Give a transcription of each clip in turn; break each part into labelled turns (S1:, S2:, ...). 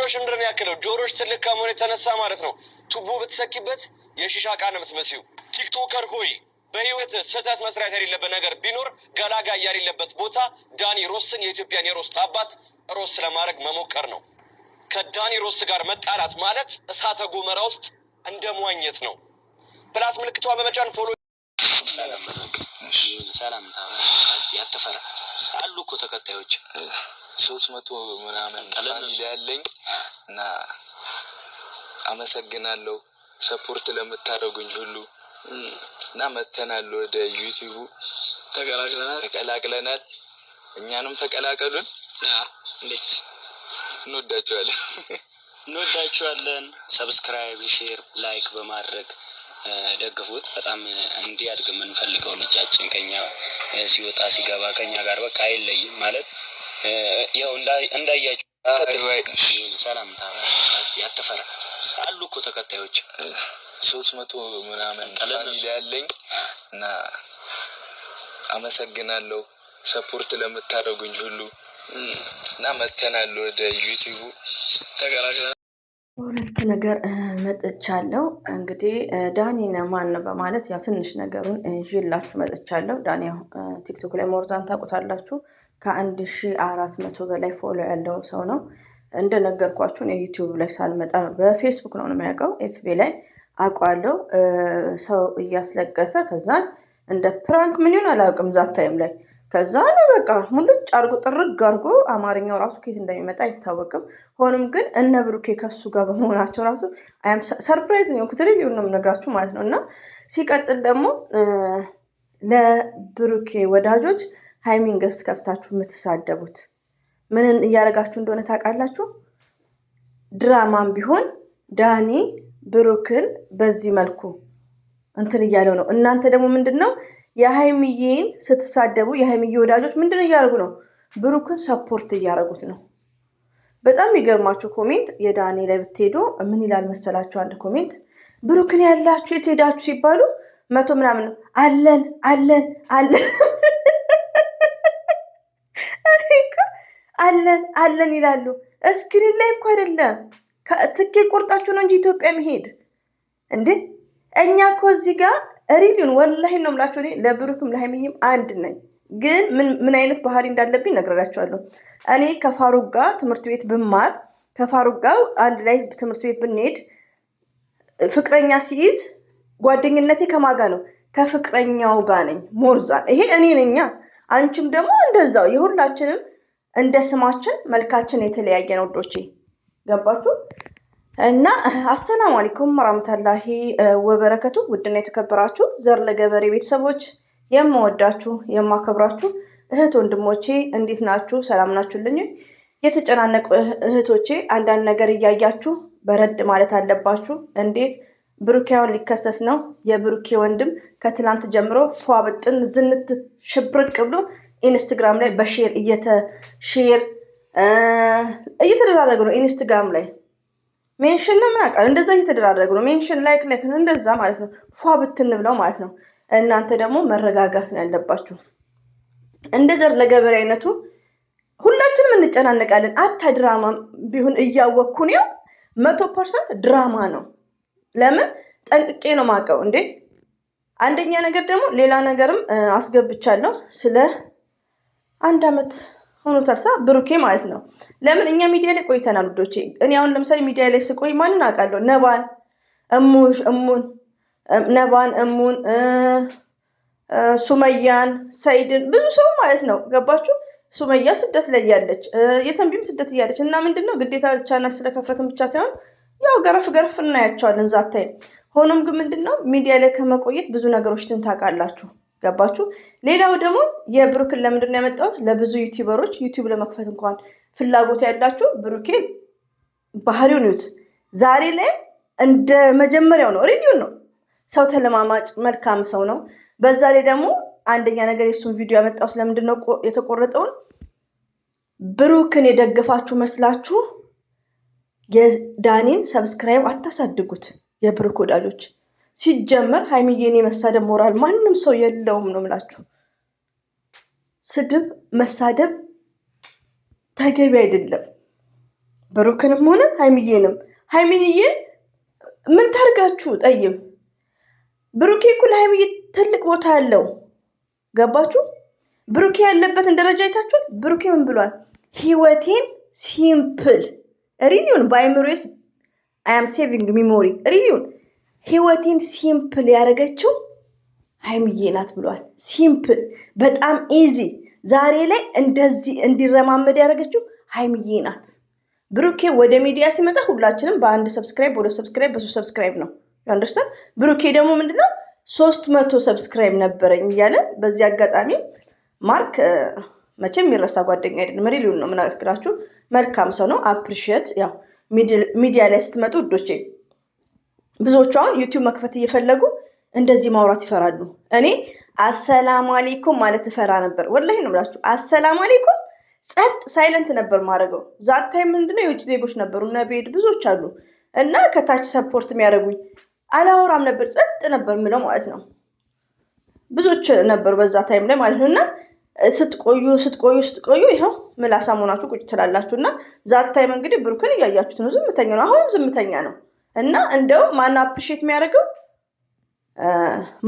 S1: ጆሮሽ ምንድን ያክለው ጆሮሽ ትልቅ ከመሆኑ የተነሳ ማለት ነው ቱቦ ብትሰኪበት የሺሻ ዕቃ ነው የምትመስዪው። ቲክቶከር ሆይ በህይወት ስህተት መስራት የሌለበት ነገር ቢኖር ገላጋይ የሌለበት ቦታ ዳኒ ሮስትን የኢትዮጵያን የሮስት አባት ሮስት ለማድረግ መሞከር ነው። ከዳኒ ሮስት ጋር መጣላት ማለት እሳተ ገሞራ ውስጥ እንደ መዋኘት ነው። ፕላስ ምልክቷን በመጫን ፎሎ
S2: ሰላም ታስቲ አትፈራ አሉ እኮ ተከታዮች
S3: 300 ምናምን ፋሚሊ ያለኝ እና አመሰግናለሁ ሰፖርት ለምታደርጉኝ ሁሉ እና መተናል ወደ ዩቲዩብ ተቀላቅለናል። እኛንም ተቀላቀሉን። እንዴት
S2: እንወዳችኋለን። ሰብስክራይብ፣ ሼር፣ ላይክ በማድረግ ደግፉት። በጣም እንዲያድግ የምንፈልገው ልጃችን ከኛ ሲወጣ ሲገባ ከኛ ጋር በቃ አይለይም ማለት ያው እንዳያችሁ ሰላም ታስቲ አትፈራ አሉ እኮ ተከታዮች
S3: 300 ምናምን ፋሚሊ ያለኝ እና አመሰግናለሁ ሰፖርት ለምታደርጉኝ ሁሉ እና መተናል ወደ ዩቲዩብ ተቀላቅለናል።
S4: ሁለት ነገር መጥቻለሁ። እንግዲህ ዳኒ ማን ነው በማለት ያው ትንሽ ነገሩን ይዤላችሁ መጥቻለሁ። ዳኒ ቲክቶክ ላይ ሞርዛን ታውቁታላችሁ። ከ1400 በላይ ፎሎ ያለው ሰው ነው። እንደነገርኳችሁ ነው ዩቲዩብ ላይ ሳልመጣ ነው በፌስቡክ ነው የሚያውቀው። ኤፍቢ ላይ አውቃለሁ። ሰው እያስለቀሰ ከዛን እንደ ፕራንክ ምን ይሆን አላውቅም ዛት ታይም ላይ ከዛ ነው በቃ ሙልጭ አርጎ ጥርግ አርጎ አማርኛው ራሱ ከየት እንደሚመጣ አይታወቅም። ሆኖም ግን እነ ብሩኬ ከሱ ጋር በመሆናቸው ራሱ አም ሰርፕራይዝ ነው ክትሪል ነው የምነግራችሁ ማለት ነው። እና ሲቀጥል ደግሞ ለብሩኬ ወዳጆች ሃይሚን ገስት ከፍታችሁ የምትሳደቡት ምን እያደረጋችሁ እንደሆነ ታውቃላችሁ። ድራማም ቢሆን ዳኒ ብሩክን በዚህ መልኩ እንትን እያለው ነው። እናንተ ደግሞ ምንድነው የሃይሚዬን ስትሳደቡ የሃይሚዬ ወዳጆች ምንድነው እያደረጉ ነው? ብሩክን ሰፖርት እያደረጉት ነው። በጣም የሚገርማችሁ ኮሜንት የዳኒ ላይ ብትሄዱ ምን ይላል መሰላችሁ? አንድ ኮሜንት ብሩክን ያላችሁ የት ሄዳችሁ ሲባሉ 100 ምናምን ነው አለን አለን አለን አለን አለን ይላሉ። እስክሪን ላይ እኮ አይደለም ትኬት ቆርጣችሁ ነው እንጂ ኢትዮጵያ መሄድ እንዴ። እኛ እኮ እዚህ ጋር ሪሊውን ወላሂ ነው የምላችሁ። እኔ ለብሩክም ለሃይሚዬም አንድ ነኝ፣ ግን ምን አይነት ባህሪ እንዳለብኝ ነግራችኋለሁ። እኔ ከፋሩቅ ጋር ትምህርት ቤት ብማር ከፋሩቅ ጋር አንድ ላይ ትምህርት ቤት ብንሄድ ፍቅረኛ ሲይዝ ጓደኝነቴ ከማጋ ነው ከፍቅረኛው ጋር ነኝ ሞርዛን። ይሄ እኔ ነኛ። አንቺም ደግሞ እንደዛው የሁላችንም እንደ ስማችን መልካችን የተለያየ ነው ወዶቼ፣ ገባችሁ? እና አሰላሙ አለይኩም ወራህመቱላሂ ወበረከቱ። ውድና የተከበራችሁ ዘር ለገበሬ ቤተሰቦች የምወዳችሁ የማከብራችሁ እህት ወንድሞቼ እንዴት ናችሁ? ሰላም ናችሁልኝ? የተጨናነቁ እህቶቼ አንዳንድ ነገር እያያችሁ በረድ ማለት አለባችሁ። እንዴት ብሩኬውን ሊከሰስ ነው? የብሩኬ ወንድም ከትላንት ጀምሮ ፏ ብጥን ዝንት ሽብርቅ ብሎ ኢንስታግራም ላይ በሼር እየተደራረጉ ነው። ኢንስታግራም ላይ ሜንሽን ነው ምን አውቃለሁ፣ እንደዛ እየተደራረጉ ነው። ሜንሽን ላይክ እንደዛ ማለት ነው፣ ፏ ብትን ብለው ማለት ነው። እናንተ ደግሞ መረጋጋት ነው ያለባችሁ። እንደ ዘር ለገበሬ አይነቱ ሁላችንም እንጨናነቃለን። አታ ድራማ ቢሆን እያወቅኩ ነው 100% ድራማ ነው። ለምን ጠንቅቄ ነው ማውቀው እንዴ። አንደኛ ነገር ደግሞ ሌላ ነገርም አስገብቻለሁ። ስለ 1 ዓመት ሆኖታል ብሩኬ ማለት ነው። ለምን እኛ ሚዲያ ላይ ቆይተናል ውዶቼ። እኔ አሁን ለምሳሌ ሚዲያ ላይ ስቆይ ማንን አውቃለሁ? ነባን እሙን ሱመያን፣ ሰይድን ብዙ ሰው ማለት ነው። ገባችሁ? ሱመያ ስደት ላይ ያለች የተንቢም ስደት እያለች እና ምንድነው ግዴታ ቻናል ስለከፈትን ብቻ ሳይሆን ያው ገረፍ እናያቸዋለን ዛታይ። ሆኖም ግን ምንድነው ሚዲያ ላይ ከመቆየት ብዙ ነገሮችን ታውቃላችሁ። ገባችሁ? ሌላው ደግሞ የብሩክን ለምንድን ነው ያመጣሁት? ለብዙ ዩቲዩበሮች ዩቲዩብ ለመክፈት እንኳን ፍላጎት ያላችሁ ብሩኬ ባህሪውን ይዩት። ዛሬ ላይ እንደ መጀመሪያው ነው፣ ሬዲዮ ነው። ሰው ተለማማጭ መልካም ሰው ነው። በዛ ላይ ደግሞ አንደኛ ነገር የሱን ቪዲዮ ያመጣሁት ለምንድን ነው የተቆረጠውን ብሩክን የደገፋችሁ መስላችሁ የዳኒን ሰብስክራይብ አታሳድጉት። የብሩክ ወዳጆች ሲጀመር ሃይሚዬን የመሳደብ ሞራል ማንም ሰው የለውም ነው የምላችሁ። ስድብ መሳደብ ተገቢ አይደለም። ብሩክንም ሆነ ሀይሚዬንም ሀይሚዬን ምን ታርጋችሁ ጠይም ብሩኬ እኮ ለሀይሚዬ ትልቅ ቦታ አለው። ገባችሁ? ብሩኬ ያለበትን ደረጃ አይታችኋል። ብሩኬ ምን ብሏል? ህይወቴን ሲምፕል ሪሊዮን በአይምሮስ አም ሴቪንግ ሚሞሪ ሪሊዮን ህይወቴን ሲምፕል ያደረገችው ሀይሚዬ ናት ብሏል። ሲምፕል በጣም ኢዚ ዛሬ ላይ እንደዚህ እንዲረማመድ ያደረገችው ሀይሚዬ ናት። ብሩኬ ወደ ሚዲያ ሲመጣ ሁላችንም በአንድ ሰብስክራይብ፣ በሁለት ሰብስክራይብ፣ በሶስት ሰብስክራይብ ነው አንደርስታንድ። ብሩኬ ደግሞ ምንድነው 300 ሰብስክራይብ ነበረኝ እያለ በዚህ አጋጣሚ ማርክ መቼም የሚረሳ ጓደኛ አይደለም። ሪሊዮን ነው የምናገራችሁ። መልካም ሰው ነው። አፕሪሺየት ያው ሚዲያ ላይ ስትመጡ ውዶቼ ብዙዎቹ አሁን ዩቲዩብ መክፈት እየፈለጉ እንደዚህ ማውራት ይፈራሉ። እኔ አሰላሙ አለይኩም ማለት እፈራ ነበር። ወላሂ ነው ብላችሁ አሰላሙ አለይኩም ጸጥ ሳይለንት ነበር ማድረገው። ዛታይ ምንድነው የውጭ ዜጎች ነበሩ እና ቤድ ብዙዎች አሉ እና ከታች ሰፖርት የሚያደርጉኝ አላወራም ነበር፣ ጸጥ ነበር ምለው ማለት ነው። ብዙዎች ነበሩ በዛ ታይም ላይ ማለት ነው። እና ስትቆዩ ይኸው ምላሳ መሆናችሁ ቁጭ ትላላችሁ። እና ዛት ታይም እንግዲህ ብሩክን እያያችሁት ነው። ዝምተኛ ነው፣ አሁንም ዝምተኛ ነው። እና እንደው ማን አፕሪሼት የሚያደርገው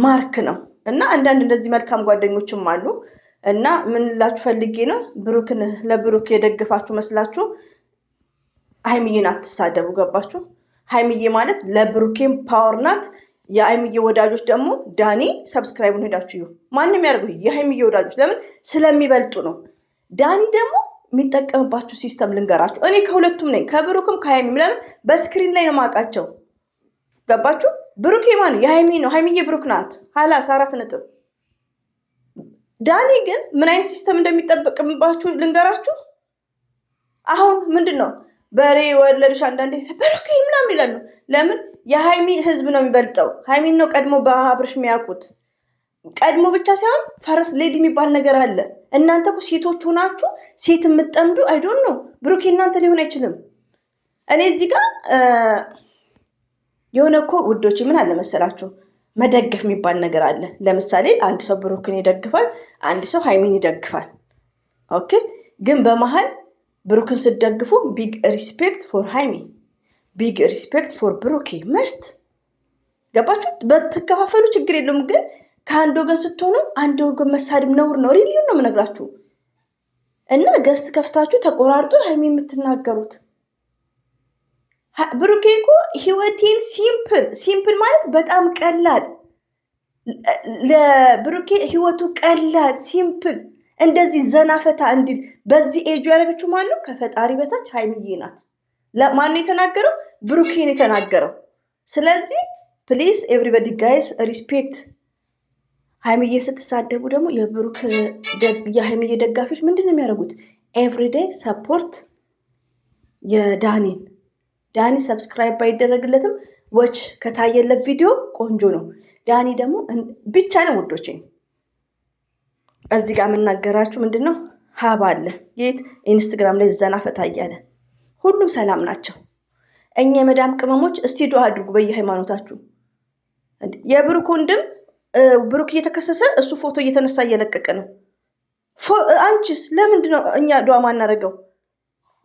S4: ማርክ ነው። እና አንዳንድ እንደዚህ መልካም ጓደኞችም አሉ። እና ምን ላችሁ ፈልጌ ነው ብሩክን ለብሩክ የደገፋችሁ መስላችሁ ሀይሚዬን አትሳደቡ። ገባችሁ? ሀይሚዬ ማለት ለብሩኬም ፓወር ናት። የሀይሚዬ ወዳጆች ደግሞ ዳኒ ሰብስክራይቡን ሄዳችሁ ይሁ ማንም ያደርጉ የሀይሚዬ ወዳጆች ለምን ስለሚበልጡ ነው። ዳኒ ደግሞ የሚጠቀምባችሁ ሲስተም ልንገራችሁ። እኔ ከሁለቱም ነኝ፣ ከብሩክም ከሀይሚም። ለምን በስክሪን ላይ ነው ማውቃቸው። ገባችሁ? ብሩኬ ማን የሀይሚ ነው፣ ሀይሚዬ ብሩክ ናት። ሀላስ 4 ነጥብ። ዳኒ ግን ምን አይነት ሲስተም እንደሚጠበቅባችሁ ልንገራችሁ። አሁን ምንድን ነው በሬ ወለድሽ አንዳንዴ ብሩኬ ምናምን ይላሉ። ለምን የሀይሚ ህዝብ ነው የሚበልጠው። ሀይሚን ነው ቀድሞ በአብርሽ የሚያውቁት። ቀድሞ ብቻ ሳይሆን ፈረስ ሌዲ የሚባል ነገር አለ። እናንተ እኮ ሴቶች ሆናችሁ ሴት የምትጠምዱ አይዶን ነው። ብሩኬ እናንተ ሊሆን አይችልም። እኔ እዚህ ጋር የሆነ እኮ ውዶች ምን አለ መሰላችሁ መደገፍ የሚባል ነገር አለ። ለምሳሌ አንድ ሰው ብሩክን ይደግፋል፣ አንድ ሰው ሀይሚን ይደግፋል። ኦኬ። ግን በመሀል ብሩክን ስትደግፉ ቢግ ሪስፔክት ፎር ሃይሚ፣ ቢግ ሪስፔክት ፎር ብሩኬ መስት። ገባችሁ? በትከፋፈሉ ችግር የለውም። ግን ከአንድ ወገን ስትሆኑ አንድ ወገን መሳድብ ነውር ነው። ሪሊዩን ነው የምነግራችሁ። እና ገስት ከፍታችሁ ተቆራርጦ ሃይሚ የምትናገሩት ብሩኬ እኮ ህይወቴን ሲምፕል ማለት በጣም ቀላል። ለብሩኬ ህይወቱ ቀላል ሲምፕል እንደዚህ ዘናፈታ እንዲል በዚህ ኤጁ ያደረገችው ማን ነው? ከፈጣሪ በታች ሀይሚዬ ናት። ማን ነው የተናገረው? ብሩኬ ነው የተናገረው። ስለዚህ ፕሊዝ ኤቭሪባዲ ጋይስ ሪስፔክት። ሀይሚዬ ስትሳደቡ ደግሞ የብሩክ የሀይሚዬ ደጋፊዎች ምንድን ነው የሚያደርጉት? ኤቭሪዴይ ሰፖርት የዳኒን ዳኒ ሰብስክራይብ ባይደረግለትም ወች ከታየለት ቪዲዮ ቆንጆ ነው። ዳኒ ደግሞ ብቻ ነው ውዶቼ። እዚህ ጋር የምናገራችሁ ምንድን ነው ሀብ አለ የት ኢንስታግራም ላይ ዘና ፈታ እያለ ሁሉም ሰላም ናቸው። እኛ የመዳም ቅመሞች እስቲ ዱዓ አድርጉ በየሃይማኖታችሁ። የብሩክ ወንድም ብሩክ እየተከሰሰ እሱ ፎቶ እየተነሳ እየለቀቀ ነው። አንቺስ ለምንድን ነው እኛ ዱዓ ማናደርገው?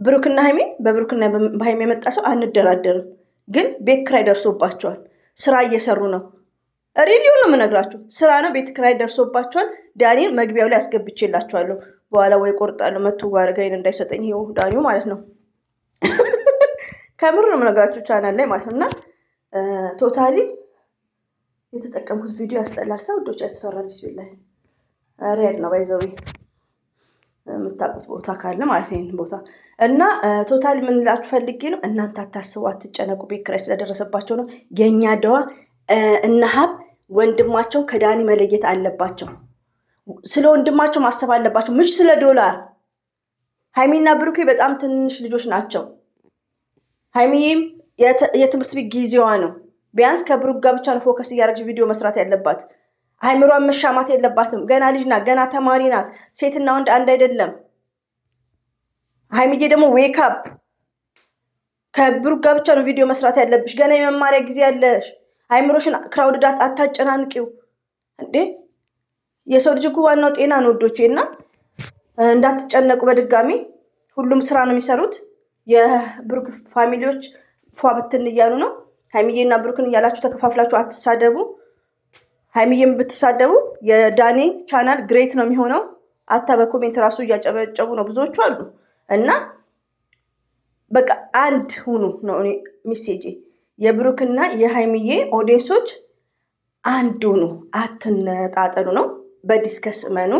S4: ብሩክና ሀይሚ በብሩክና በሀይሚ የመጣ ሰው አንደራደርም። ግን ቤት ክራይ ደርሶባቸዋል። ስራ እየሰሩ ነው። ሪሊዮን ነው የምነግራችሁ። ስራ ነው፣ ቤት ክራይ ደርሶባቸዋል። ዳኒን መግቢያው ላይ አስገብቼላችኋለሁ። በኋላ ወይ ቆርጣለሁ መቶ ጋርጋይን እንዳይሰጠኝ ይኸው ዳኒው ማለት ነው። ከምር ነው የምነግራችሁ ቻናል ላይ ማለት ነው። እና ቶታሊ የተጠቀምኩት ቪዲዮ ያስጠላል። ሰውዶች ያስፈራል። ቢስሚላህ ሬድ ነው ባይዘዊ የምታውቁት ቦታ ካለ ማለት ነው ቦታ እና ቶታሊ ምን ላችሁ ፈልጌ ነው። እናንተ አታስቡ፣ አትጨነቁ። ቤት ኪራይ ስለደረሰባቸው ነው። የኛ ደዋ እና ሀብ ወንድማቸው ከዳኒ መለየት አለባቸው። ስለ ወንድማቸው ማሰብ አለባቸው፣ ምሽ ስለ ዶላር። ሀይሚና ብሩኬ በጣም ትንሽ ልጆች ናቸው። ሀይሚም የትምህርት ቤት ጊዜዋ ነው። ቢያንስ ከብሩክ ጋር ብቻ ነው ፎከስ እያደረገች ቪዲዮ መስራት ያለባት። አይምሯን መሻማት የለባትም። ገና ልጅ ናት፣ ገና ተማሪ ናት። ሴትና ወንድ አንድ አይደለም። ሀይሚዬ ደግሞ ዌክ አፕ። ከብሩክ ጋር ብቻ ነው ቪዲዮ መስራት ያለብሽ። ገና የመማሪያ ጊዜ ያለሽ። አይምሮሽን ክራውድዳት አታጨናንቂው እንዴ። የሰው ልጅ እኮ ዋናው ጤና ነው ወዶቼ። እና እንዳትጨነቁ በድጋሚ። ሁሉም ስራ ነው የሚሰሩት። የብሩክ ፋሚሊዎች ፏ ብትን እያሉ ነው። ሀይሚዬና ብሩክን እያላችሁ ተከፋፍላችሁ አትሳደቡ። ሀይሚዬም ብትሳደቡ የዳኒ ቻናል ግሬት ነው የሚሆነው። አታ በኮሜንት ራሱ እያጨበጨቡ ነው ብዙዎቹ አሉ። እና በቃ አንድ ሁኑ ነው እኔ ሜሴጄ። የብሩክና የሀይሚዬ ኦዲየንሶች አንድ ሁኑ፣ አትነጣጠሉ ነው። በዲስከስ መኑ።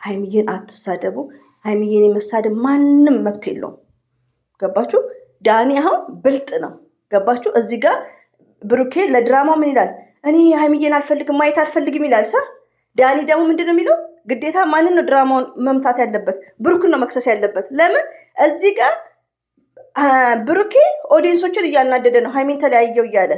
S4: ሀይሚዬን አትሳደቡ። ሀይሚዬን የመሳደብ ማንም መብት የለውም። ገባችሁ? ዳኒ አሁን ብልጥ ነው። ገባችሁ? እዚህ ጋር ብሩኬ ለድራማ ምን ይላል? እኔ ሀይሚዬን አልፈልግም ማየት አልፈልግም ይላል። ዳኒ ደግሞ ምንድን ነው የሚለው? ግዴታ ማንን ነው ድራማውን መምታት ያለበት? ብሩክን ነው መክሰስ ያለበት። ለምን እዚህ ጋር ብሩኬ ኦዲየንሶችን እያናደደ ነው፣ ሀይሚን ተለያየው እያለ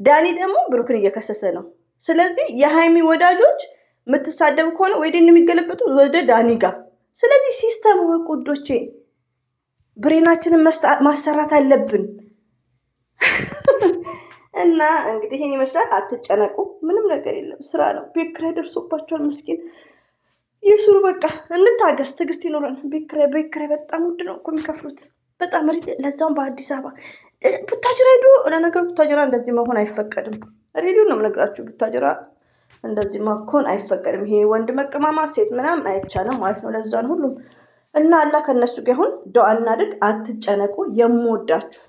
S4: ዳኒ ደግሞ ብሩክን እየከሰሰ ነው። ስለዚህ የሀይሚ ወዳጆች የምትሳደቡ ከሆነ ወይ ደን የሚገለበጡ ወደ ዳኒ ጋር። ስለዚህ ሲስተም ወቁ ውዶቼ፣ ብሬናችንን ማሰራት አለብን። እና እንግዲህ ይሄን ይመስላል። አትጨነቁ፣ ምንም ነገር የለም። ስራ ነው። ቤት ኪራይ ደርሶባቸዋል። ምስኪን የስሩ በቃ እንታገስ፣ ትዕግስት ይኖረን። ቤት ኪራይ በጣም ውድ ነው እኮ የሚከፍሉት፣ በጣም ለዛውም በአዲስ አበባ። ቡታጅራ ሄዱ። ለነገሩ ቡታጅራ እንደዚህ መሆን አይፈቀድም። ሬዲዮ ነው የምነግራችሁ። ቡታጅራ እንደዚህ መሆን አይፈቀድም። ይሄ ወንድ መቀማማ ሴት ምናምን አይቻልም ማለት ነው። ለዛ ነው ሁሉም እና አላህ ከነሱ ጋር ይሁን። ዱአ እናድርግ። አትጨነቁ። የምወዳችሁ